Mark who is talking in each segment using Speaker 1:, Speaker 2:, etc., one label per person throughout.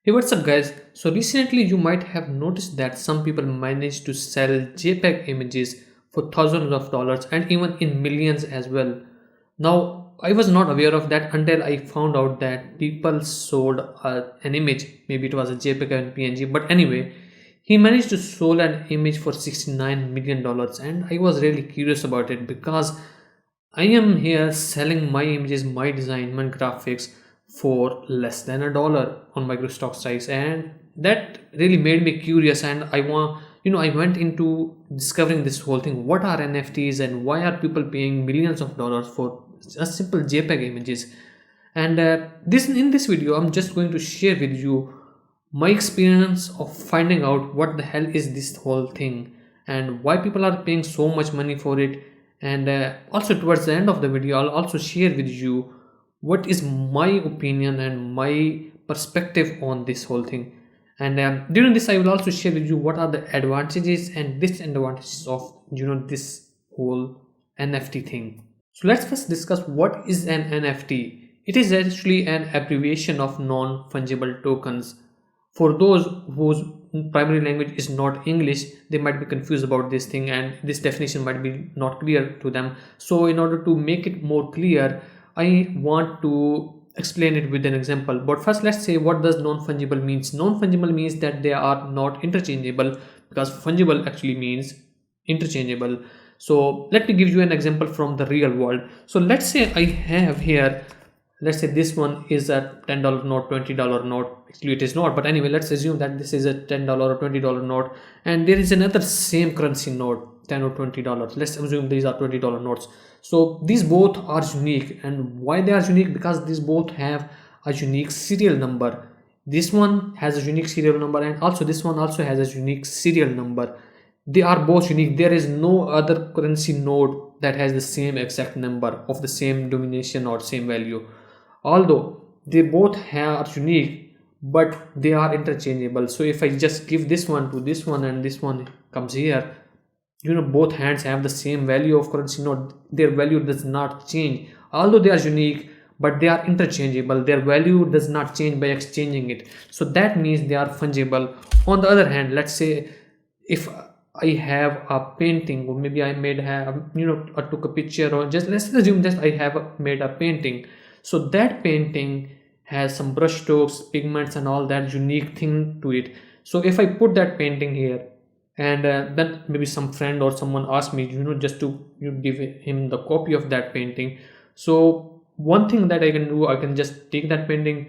Speaker 1: Hey, what's up, guys? So, recently you might have noticed that some people manage to sell JPEG images for thousands of dollars and even in millions as well. Now, I was not aware of that until I found out that people sold an image, maybe it was a JPEG and PNG, but anyway, he managed to sell an image for $69 million, and I was really curious about it because I am here selling my images, my design, my graphics for less than $1 on microstock sites, and that really made me curious. And I went into discovering this whole thing. What are NFTs and why are people paying millions of dollars for a simple JPEG images? And this in this video, I'm just going to share with you my experience of finding out what the hell is this whole thing and why people are paying so much money for it. And also towards the end of the video, I'll also share with you what is my opinion and my perspective on this whole thing. And during this, I will also share with you what are the advantages and disadvantages of this whole NFT thing. So let's first discuss what is an NFT. It is actually an abbreviation of non-fungible tokens. For those whose primary language is not English, they might be confused about this thing and this definition might be not clear to them. So in order to make it more clear, I want to explain it with an example. But first, let's say what does non-fungible means. Non-fungible means that they are not interchangeable, because fungible actually means interchangeable. So let me give you an example from the real world. So let's say I have here, let's say this one is a $10 note, $20 note. Actually it is not, but anyway, let's assume that this is a $10 or $20 note, and there is another same currency note, $10 or $20. Let's assume these are $20 notes. So these both are unique. And why they are unique? Because these both have a unique serial number. This one has a unique serial number, and also this one also has a unique serial number. They are both unique. There is no other currency note that has the same exact number of the same denomination or same value. Although they both are unique, but they are interchangeable. So if I just give this one to this one and this one comes here, both hands have the same value of currency note. Their value does not change. Although they are unique, but they are interchangeable. Their value does not change by exchanging it. So that means they are fungible. On the other hand, let's say if I have a painting, or maybe I made have I took a picture, or just let's assume just I have made a painting. So that painting has some brush strokes, pigments, and all that unique thing to it. So if I put that painting here, and then maybe some friend or someone asks me, just to give him the copy of that painting. So one thing that I can do, I can just take that painting,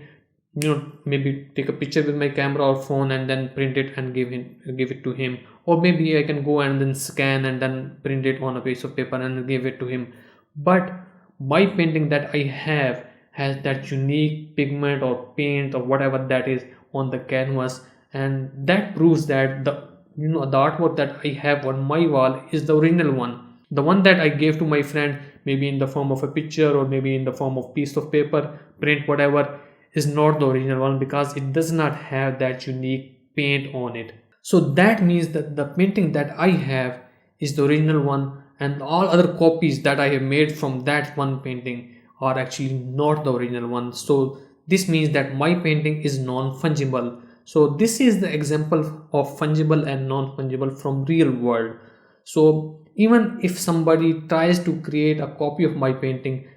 Speaker 1: maybe take a picture with my camera or phone and then print it and give it to him. Or maybe I can go and then scan and then print it on a piece of paper and give it to him. But my painting that I have has that unique pigment or paint or whatever that is on the canvas, and that proves that the artwork that I have on my wall is the original one. The one that I gave to my friend, maybe in the form of a picture or maybe in the form of piece of paper, print, whatever, is not the original one because it does not have that unique paint on it. So that means that the painting that I have is the original one, and all other copies that I have made from that one painting are actually not the original one. So this means that my painting is non-fungible. So this is the example of fungible and non-fungible from real world. So even if somebody tries to create a copy of my painting,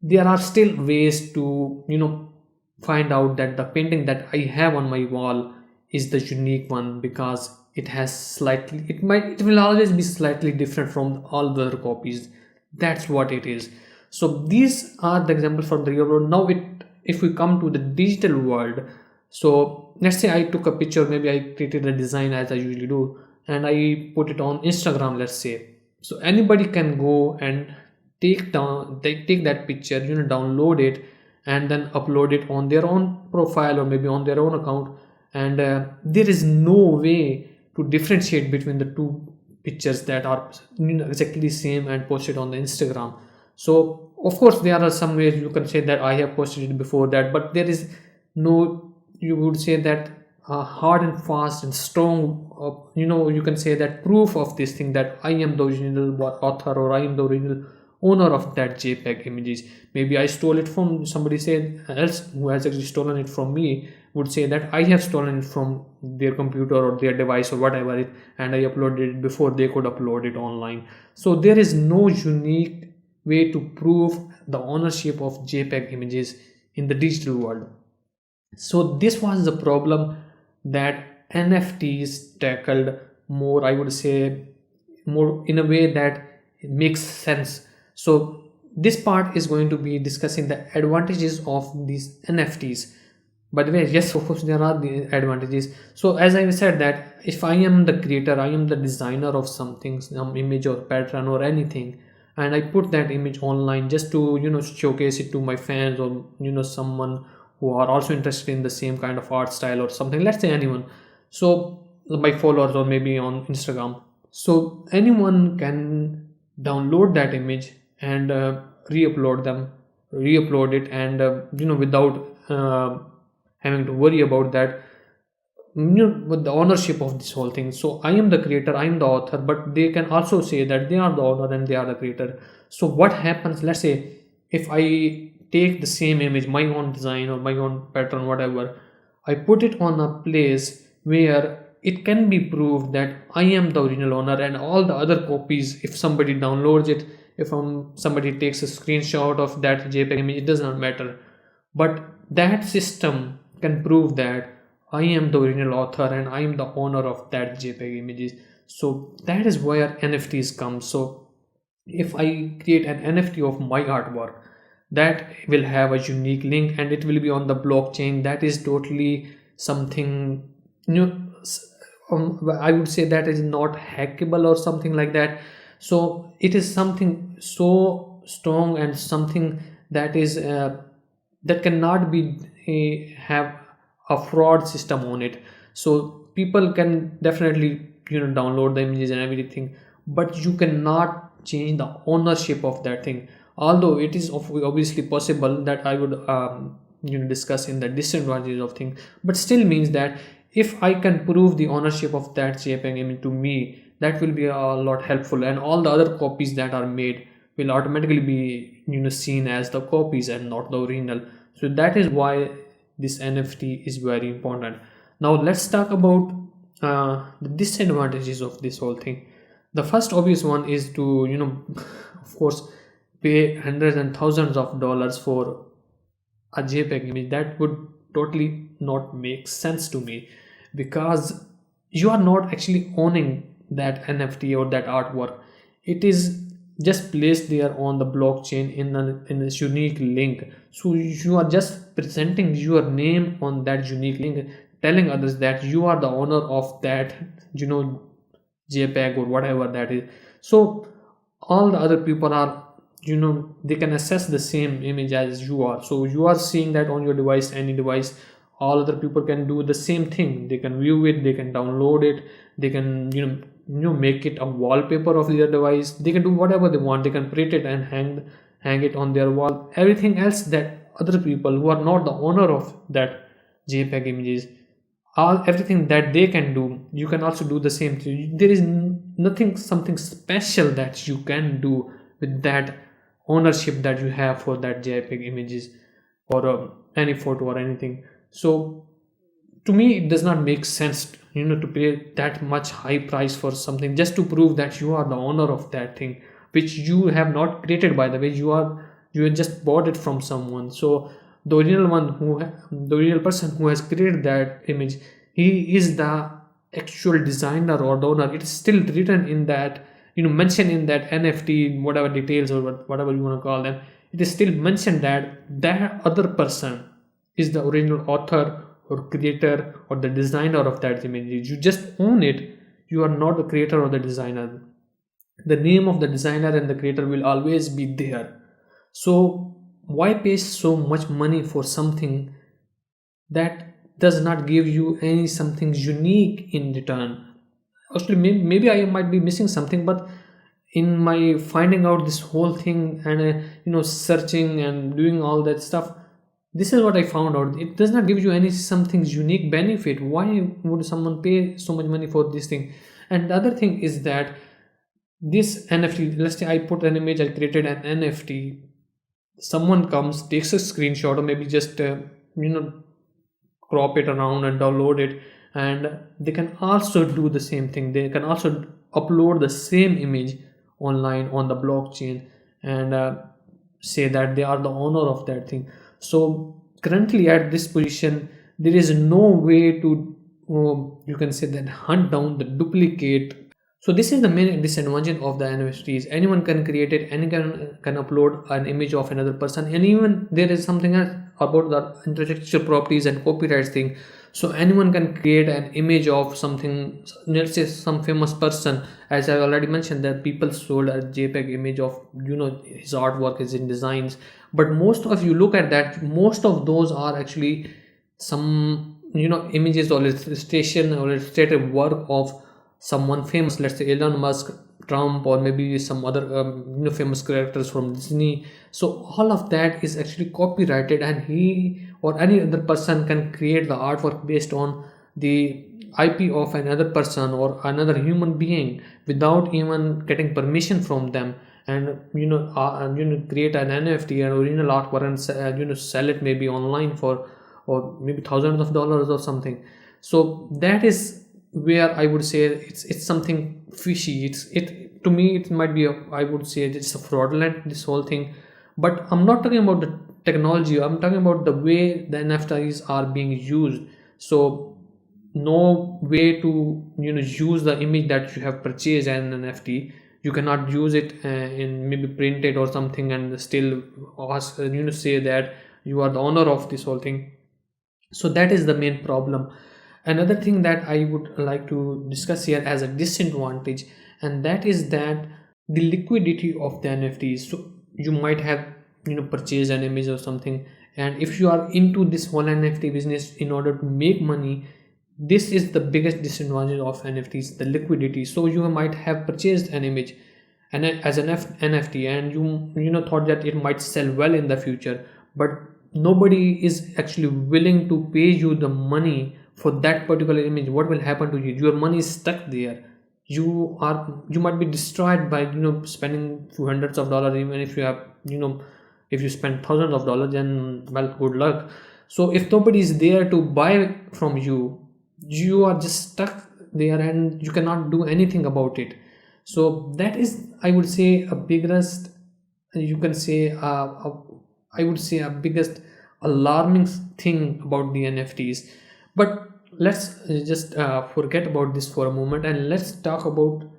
Speaker 1: there are still ways to find out that the painting that I have on my wall is the unique one, because it has slightly, it will always be slightly different from all the other copies. That's what it is. So these are the examples from the real world. Now if we come to the digital world, so let's say I took a picture, maybe I created a design as I usually do, and I put it on Instagram, let's say. So anybody can go and take that picture, download it and then upload it on their own profile or maybe on their own account. And there is no way to differentiate between the two pictures that are exactly the same and posted on the Instagram. So of course there are some ways you can say that I have posted it before that, but there is no, you would say that hard and fast and strong, you can say that proof of this thing that I am the original author or I am the original owner of that JPEG images. Maybe I stole it from somebody said else who has actually stolen it from me would say that I have stolen it from their computer or their device or whatever it, and I uploaded it before they could upload it online. So there is no unique way to prove the ownership of JPEG images in the digital world. So this was the problem that NFTs tackled more, I would say, more in a way that it makes sense. So this part is going to be discussing the advantages of these NFTs. By the way, yes, of course there are the advantages. So as I said that if I am the creator, I am the designer of something, some image or pattern or anything, and I put that image online just to showcase it to my fans or someone who are also interested in the same kind of art style or something, let's say anyone, so my followers or maybe on Instagram. So anyone can download that image and re-upload it, and without having to worry about that, with the ownership of this whole thing. So I am the creator, I am the author, but they can also say that they are the owner and they are the creator. So what happens, let's say if I take the same image, my own design or my own pattern, whatever, I put it on a place where it can be proved that I am the original owner, and all the other copies, if somebody downloads it, if somebody takes a screenshot of that JPEG image, it does not matter. But that system can prove that I am the original author and I am the owner of that JPEG images. So that is where NFTs come. So if I create an NFT of my artwork, that will have a unique link and it will be on the blockchain. That is totally something new. I would say that is not hackable or something like that. So it is something so strong and something that is that cannot be have a fraud system on it. So people can definitely download the images and everything, but you cannot change the ownership of that thing. Although it is obviously possible, that I would discuss in the disadvantages of things, but still means that if I can prove the ownership of that JPEG image to me, that will be a lot helpful, and all the other copies that are made will automatically be seen as the copies and not the original. So that is why this NFT is very important. Now let's talk about the disadvantages of this whole thing. The first obvious one is to of course pay hundreds and thousands of dollars for a JPEG image. That would totally not make sense to me, because you are not actually owning that NFT or that artwork. It is just placed there on the blockchain in a unique link. So you are just presenting your name on that unique link, telling others that you are the owner of that JPEG or whatever that is. So all the other people are they can access the same image as you are. So you are seeing that on your device, any device. All other people can do the same thing. They can view it, they can download it, they can make it a wallpaper of their device. They can do whatever they want. They can print it and hang it on their wall. Everything else that other people who are not the owner of that JPEG images, everything that they can do, you can also do the same thing. There is something special that you can do with that ownership that you have for that JPEG images or any photo or anything. So to me it does not make sense to pay that much high price for something just to prove that you are the owner of that thing, which you have not created, by the way. You just bought it from someone. So the original person who has created that image, he is the actual designer or the owner. It is still written in that mentioned in that NFT, whatever details or whatever you want to call them. It is still mentioned that that other person is the original author or creator or the designer of that image. You just own it. You are not the creator or the designer. The name of the designer and the creator will always be there. So why pay so much money for something that does not give you any something unique in return? Actually, maybe I might be missing something, but in my finding out this whole thing and searching and doing all that stuff, this is what I found out. It does not give you any something unique benefit. Why would someone pay so much money for this thing? And the other thing is that This NFT, let's say I put an image, I created an NFT, someone comes, takes a screenshot, or maybe just you know crop it around and download it, and they can also do the same thing. They can also upload the same image online on the blockchain, and say that they are the owner of that thing. So currently at this position, there is no way to you can say that hunt down the duplicate. So this is the main disadvantage of the NFTs. Anyone can create it, anyone can upload an image of another person, and even there is something else about the intellectual properties and copyrights thing. So anyone can create an image of something, let's say some famous person, as I already mentioned that people sold a JPEG image of his artwork, his in designs. But most of you look at that, most of those are actually some images or illustration or illustrative work of someone famous, let's say Elon Musk, Trump, or maybe some other famous characters from Disney. So all of that is actually copyrighted, and he or any other person can create the artwork based on the IP of another person or another human being without even getting permission from them. And create an NFT, an original artwork, and sell it maybe online for, or maybe thousands of dollars or something. So that is where I would say it's something fishy. It to me it might be I would say it's a fraudulent, this whole thing. But I'm not talking about the technology, I'm talking about the way the NFTs are being used. So no way to use the image that you have purchased an NFT. You cannot use it in maybe print it or something and still ask say that you are the owner of this whole thing. So that is the main problem. Another thing that I would like to discuss here as a disadvantage, and that is that the liquidity of the NFTs. So you might have purchased an image or something, and if you are into this whole NFT business in order to make money, this is the biggest disadvantage of NFTs, the liquidity. So you might have purchased an image and as an NFT, and you thought that it might sell well in the future, but nobody is actually willing to pay you the money for that particular image. What will happen to you? Your money is stuck there. You might be destroyed by spending few hundreds of dollars. Even if you have if you spend thousands of dollars, then well, good luck. So if nobody is there to buy from you, you are just stuck there and you cannot do anything about it. So that is, I would say, a biggest, you can say I would say a biggest alarming thing about the NFTs. But let's just forget about this for a moment, and let's talk about,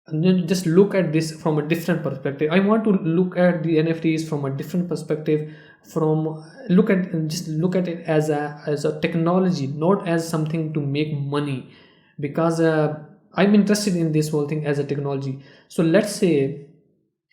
Speaker 1: and then just look at this from a different perspective. I want to look at the NFTs from a different perspective, from look at it as a technology, not as something to make money, because I'm interested in this whole thing as a technology. So let's say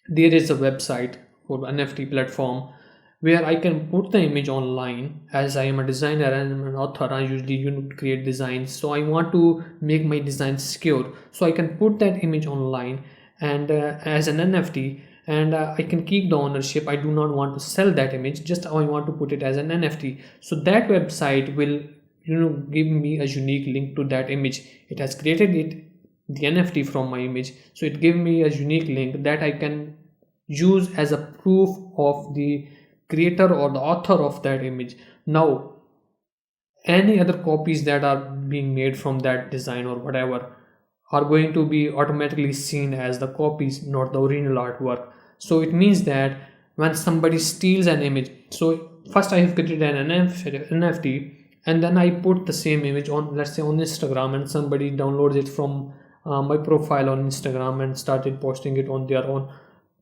Speaker 1: there is a website or NFT platform where I can put the image online. As I am a designer and I'm an author, I usually create designs. So I want to make my designs secure. So I can put that image online and as an NFT, and I can keep the ownership. I do not want to sell that image, just I want to put it as an NFT. So that website will give me a unique link to that image. It has created the NFT from my image, so it gave me a unique link that I can use as a proof of the creator or the author of that image. Now any other copies that are being made from that design or whatever are going to be automatically seen as the copies, not the original artwork. So it means that when somebody steals an image, so first I have created an NFT, and then I put the same image on, let's say on Instagram, and somebody downloads it from my profile on Instagram and started posting it on their own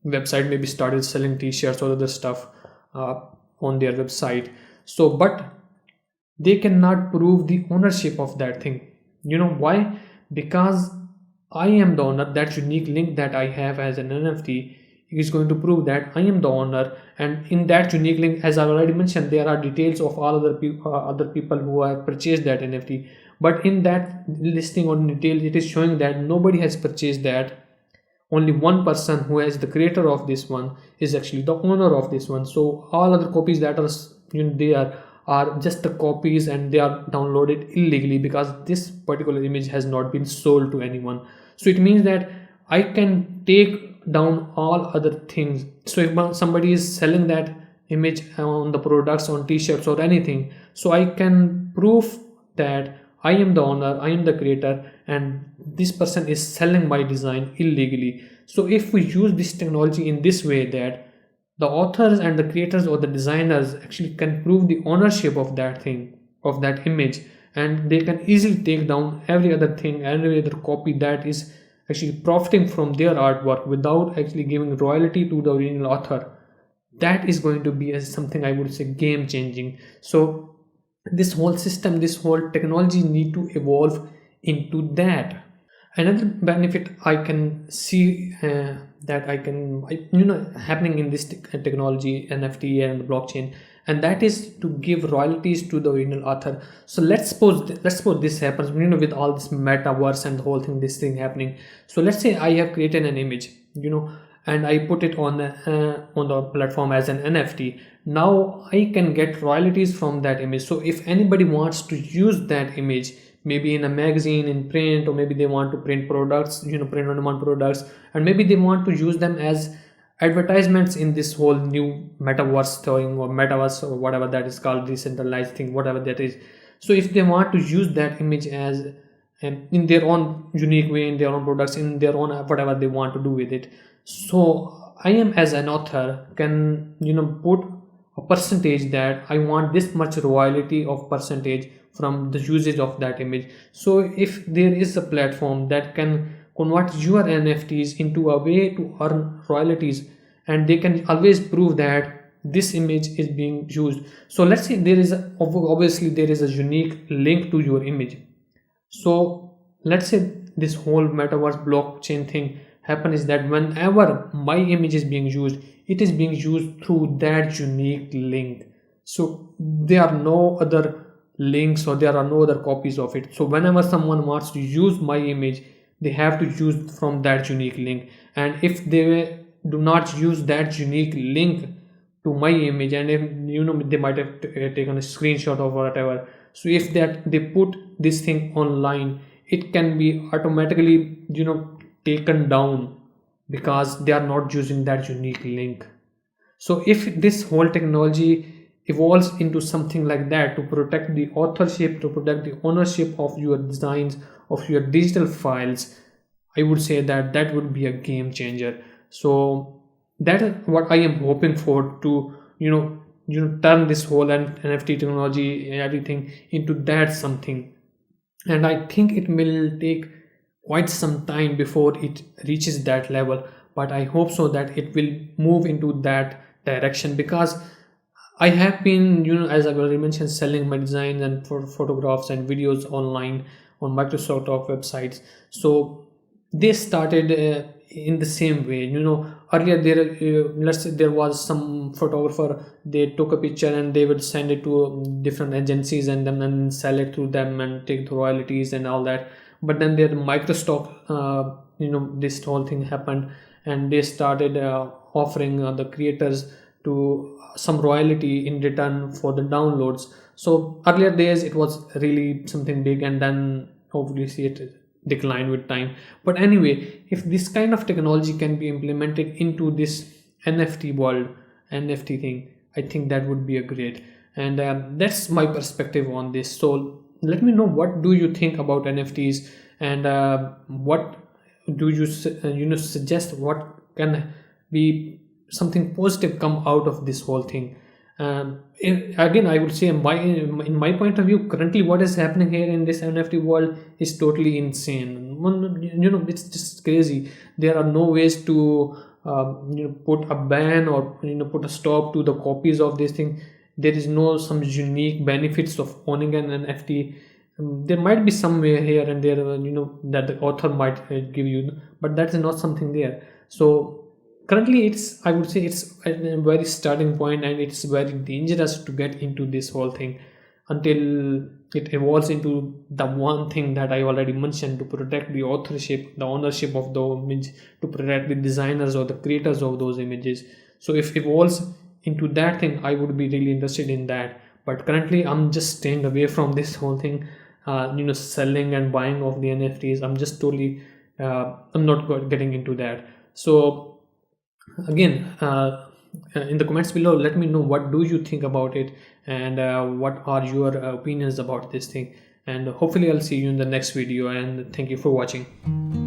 Speaker 1: website, maybe started selling t-shirts or other stuff on their website. So but they cannot prove the ownership of that thing. Why? Because I am the owner. That unique link that I have as an NFT is going to prove that I am the owner. And in that unique link, as I already mentioned, there are details of all other people who have purchased that NFT. But in that listing or detail, it is showing that nobody has purchased that. Only one person, who is the creator of this one, is actually the owner of this one. So all other copies that are there are just the copies, and they are downloaded illegally because this particular image has not been sold to anyone. So it means that I can take down all other things. So if somebody is selling that image on the products, on t-shirts or anything, so I can prove that I am the owner, I am the creator, and this person is selling my design illegally. So if we use this technology in this way, that the authors and the creators or the designers actually can prove the ownership of that thing, of that image, and they can easily take down every other thing, every other copy that is actually profiting from their artwork without actually giving royalty to the original author. That is going to be something, I would say, game changing. So this whole system, this whole technology need to evolve into that. Another benefit I can see, that happening in this technology, NFT and blockchain, and that is to give royalties to the original author. So let's suppose this happens, with all this metaverse and the whole thing, this thing happening. So let's say I have created an image, and I put it on the platform as an NFT. Now I can get royalties from that image. So if anybody wants to use that image, maybe in a magazine, in print, or maybe they want to print products, print on demand products, and maybe they want to use them as advertisements in this whole new metaverse thing, or metaverse, or whatever that is called, decentralized thing, whatever that is. So if they want to use that image as in their own unique way, in their own products, in their own whatever they want to do with it, so I am, as an author, can put a percentage that I want this much royalty of percentage from the usage of that image. So if there is a platform that can convert your NFTs into a way to earn royalties, and they can always prove that this image is being used. So let's say obviously there is a unique link to your image. So let's say this whole metaverse blockchain thing happen is that whenever my image is being used, it is being used through that unique link. So there are no other links, or there are no other copies of it. So whenever someone wants to use my image, they have to use from that unique link. And if they do not use that unique link to my image, and if, they might have taken a screenshot or whatever, so if that they put this thing online, it can be automatically taken down, because they are not using that unique link. So if this whole technology evolves into something like that, to protect the authorship, to protect the ownership of your designs, of your digital files, I would say that that would be a game changer. So that is what I am hoping for, to turn this whole NFT technology and everything into that something. And I think it will take quite some time before it reaches that level, but I hope so that it will move into that direction, because I have been, as I already mentioned, selling my designs and photographs and videos online on Microsoft of websites. So they started in the same way. Earlier let's say there was some photographer, they took a picture and they would send it to different agencies, and then sell it through them and take the royalties and all that. But then there Microsoft, this whole thing happened, and they started offering the creators to some royalty in return for the downloads. So earlier days it was really something big, and then obviously it declined with time. But anyway, if this kind of technology can be implemented into this NFT world, NFT thing, I think that would be a great. And that's my perspective on this. So let me know, what do you think about NFTs, and what do you suggest, what can be something positive come out of this whole thing. Again, I would say, in my point of view, currently what is happening here in this NFT world is totally insane. It's just crazy. There are no ways to put a ban, or put a stop to the copies of this thing. There is no some unique benefits of owning an NFT. There might be somewhere here and there, that the author might give you, but that is not something there. So currently I would say it's at a very starting point, and it's very dangerous to get into this whole thing until it evolves into the one thing that I already mentioned, to protect the authorship, the ownership of the image, to protect the designers or the creators of those images. So if it evolves into that thing, I would be really interested in that. But currently I'm just staying away from this whole thing, selling and buying of the NFTs. I'm just totally I'm not getting into that. So again, in the comments below, let me know what do you think about it, and what are your opinions about this thing. And hopefully I'll see you in the next video, and thank you for watching.